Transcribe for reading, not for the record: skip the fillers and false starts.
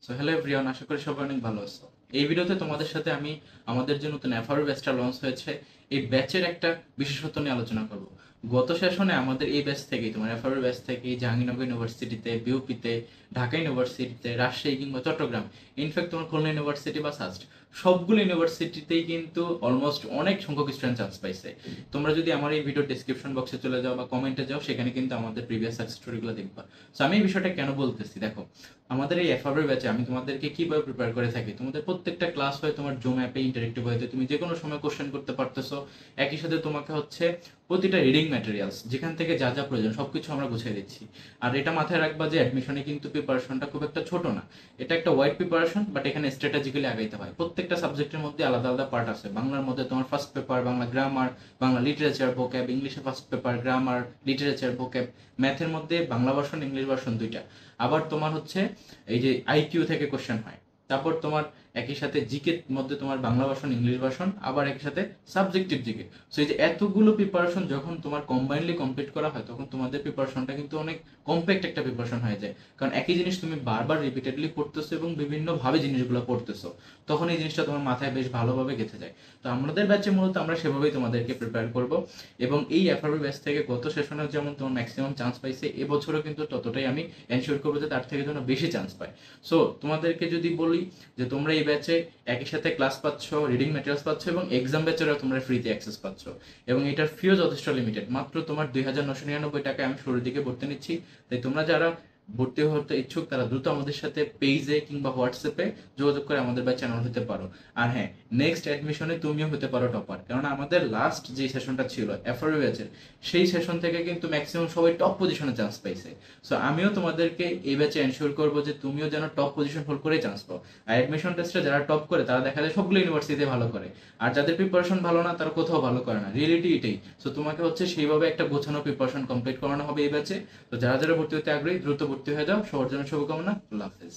So hello everyone, আশা করি সবাই অনেক ভালো আছো। এই ভিডিওতে তোমাদের সাথে আমি আমাদের যে নতুন এফআরবি ব্যাচটা লঞ্চ হয়েছে এই ব্যাচের একটা বিশেষত্ব নিয়ে আলোচনা করব। গত সেশনে আমাদের এই ব্যাচ থেকেই তোমার এফআরবি ব্যাচ থেকেই জাহাঙ্গীরনগর ইউনিভার্সিটিতে, বিউপিতে, ঢাকা ইউনিভার্সিটিতে, রাজশাহী কিংবা চট্টগ্রাম, ইনফ্যাক্ট তোমার খুলনা ইউনিভার্সিটি বা সাস্ট, সবগুলো ইউনিভার্সিটিতেই কিন্তু অলমোস্ট অনেক সংখ্যক স্টুডেন্ট চান্স পাইছে। তোমরা যদি আমার এই ভিডিও ডিসক্রিপশন বক্সে চলে যাও বা কমেন্টে যাও, সেখানে কিন্তু আমাদের প্রিভিয়াস সাকসেস স্টোরিগুলো দেখবা। সো আমি এই বিষয়টা কেন বলতেছি, দেখো আমাদের এই এফআরবি ব্যাচে আমি তোমাদেরকে কিভাবে প্রিপেয়ার করে থাকি। তোমাদের প্রত্যেকটা ক্লাস হয় তোমার জুম অ্যাপে ইন্টারেক্টিভ হয়েছে, তুমি যে কোনো সময় কোশ্চেন করতে পারতেছো। একই সাথে তোমাকে হচ্ছে প্রতিটা রিডিং ম্যাটেরিয়ালস যেখান থেকে যা যা প্রয়োজন সবকিছু আমরা গুছিয়ে দিচ্ছি। আর এটা মাথায় রাখবা যে অ্যাডমিশনে কিন্তু প্রিপারেশনটা খুব একটা ছোট না, এটা একটা ওয়াইড প্রিপারেশন, বাট এখানে স্ট্র্যাটেজিক্যালি আগাইতে হয়। প্রত্যেকটা সাবজেক্টের মধ্যে আলাদা আলাদা পার্ট আছে। বাংলার মধ্যে তোমার first paper Bangla grammar, Bangla literature vocab, ইংলিশে first paper grammar literature vocab, ম্যাথের মধ্যে বাংলা ভার্সন ইংলিশ ভার্সন দুইটা। আবার তোমার হচ্ছে এই যে আইকিউ থেকে কোশ্চেন হয়। তারপর তোমার একই সাথে জিকে মধ্যে তোমার বাংলা ভার্সন ইংলিশ ভার্সন, আবার একই সাথে সাবজেক্টিভ জিকে। সো এই যে এতগুলো প্রিপারেশন যখন তোমার কম্বাইনলি কমপ্লিট করা হয়, তখন তোমাদের প্রিপারেশনটা কিন্তু অনেক কম্প্যাক্ট একটা প্রিপারেশন হয়ে যায়। কারণ একই জিনিস তুমি বারবার রিপিটেডলি পড়তেছো এবং বিভিন্নভাবে জিনিসগুলো পড়তেছো, তখন এই জিনিসটা তোমার মাথায় বেশ ভালোভাবে গেঁথে যায়। তো আমাদের ব্যাচে মূলত আমরা সেভাবেই তোমাদেরকে প্রিপেয়ার করব। এবং এই এফআরবি ব্যাচ থেকে গত সেশনে যেমন তোমার ম্যাক্সিমাম চান্স পাইছে, এবছরও কিন্তু ততটাই আমি এনশিওর করবো যে তার থেকে যেন বেশি চান্স পায়। সো তোমাদেরকে যদি বলি যে তোমরা এই ব্যাচে একই সাথে ক্লাস পাচ্ছ, রিডিং ম্যাটেরিয়ালস পাচ্ছ এবং এক্সাম ব্যাচেরও তোমরা ফ্রিতে অ্যাক্সেস পাচ্ছ। এবং এটার ফিও যথেষ্ট লিমিটেড, মাত্র তোমার 2,999 টাকায় আমি শুরুর দিকে ভর্তি নিচ্ছি। তাই তোমরা যারা ভর্তি হতে ইচ্ছুক তারা দ্রুত আমাদের সাথে পেজে কিংবা হোয়াটসঅ্যাপে যোগাযোগ করে আমাদের ব্যাচে চ্যানেল হতে পারো। আর হ্যাঁ, নেক্সট অ্যাডমিশনে তুমিও হতে পারো টপার, কারণ আমাদের লাস্ট যে সেশনটা ছিল এফআরবি ব্যাচের, সেই সেশন থেকে কিন্তু ম্যাক্সিমাম সবাই টপ পজিশনে চান্স পাইছে। সো আমিও তোমাদেরকে এই ব্যাচে এনশিওর করবো যে তুমিও যেন টপ পজিশন হোল্ড করে চান্স পাও। আর অ্যাডমিশন টেস্টে যারা টপ করে তারা দেখা যায় সবগুলো ইউনিভার্সিটিতে ভালো করে, আর যাদের প্রিপারেশন ভালো না তারা কোথাও ভালো করে না। রিয়েলিটি এটাই। সো তোমাকে হচ্ছে সেইভাবে একটা গোছানো প্রিপারেশন কমপ্লিট করানো হবে এই ব্যাচে। তো যারা যারা ভর্তি হতে আগ্রহী দ্রুত ভর্তি হয়ে যাও। সবার জন্য শুভকামনা। আল্লাহ হাফেজ।